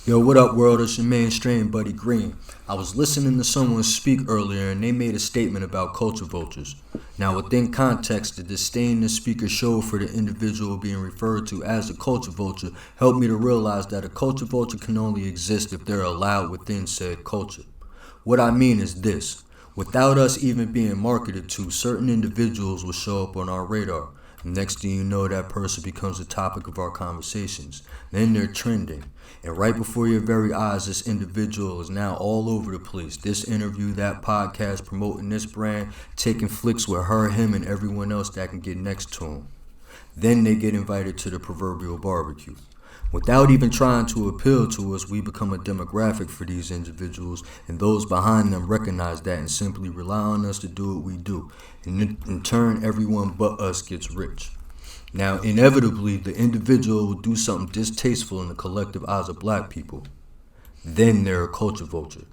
Yo, what up, world? It's your mainstream buddy Green. I was listening to someone speak earlier and they made a statement about culture vultures. Now, within context, the disdain the speaker showed for the individual being referred to as a culture vulture helped me to realize that a culture vulture can only exist if they're allowed within said culture. What I mean is this: without us even being marketed to, certain individuals will show up on our radar. Next thing you know, that person becomes the topic of our conversations. Then they're trending. And right before your very eyes, this individual is now all over the place. This interview, that podcast, promoting this brand, taking flicks with her, him, and everyone else that can get next to him. Then they get invited to the proverbial barbecue. Without even trying to appeal to us, we become a demographic for these individuals, and those behind them recognize that and simply rely on us to do what we do. And in turn, everyone but us gets rich. Now, inevitably, the individual will do something distasteful in the collective eyes of black people. Then they're a culture vulture.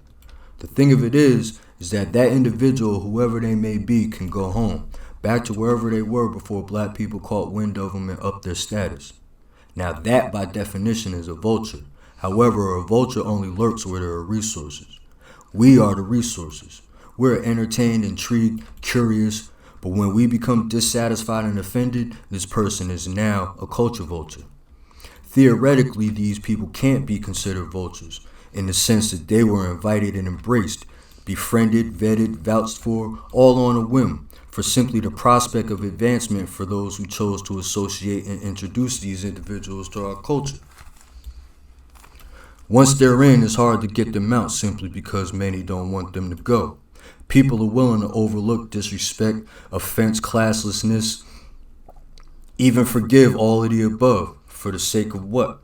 The thing of it is that individual, whoever they may be, can go home, back to wherever they were before black people caught wind of them and upped their status. Now that, by definition, is a vulture. However, a vulture only lurks where there are resources. We are the resources. We're entertained, intrigued, curious, but when we become dissatisfied and offended, this person is now a culture vulture. Theoretically, these people can't be considered vultures, in the sense that they were invited and embraced, befriended, vetted, vouched for, all on a whim, for simply the prospect of advancement for those who chose to associate and introduce these individuals to our culture. Once they're in, it's hard to get them out simply because many don't want them to go. People are willing to overlook disrespect, offense, classlessness, even forgive all of the above for the sake of what?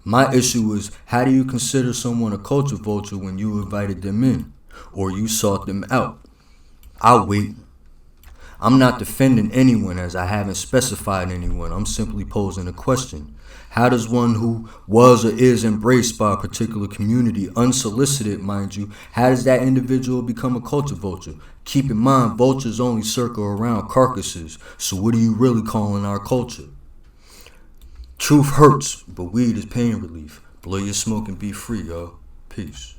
My issue is, how do you consider someone a culture vulture when you invited them in or you sought them out? I'll wait. I'm not defending anyone as I haven't specified anyone. I'm simply posing a question. How does one who was or is embraced by a particular community, unsolicited, mind you, how does that individual become a culture vulture? Keep in mind, vultures only circle around carcasses, so what are you really calling our culture? Truth hurts, but weed is pain relief. Blow your smoke and be free, y'all. Peace.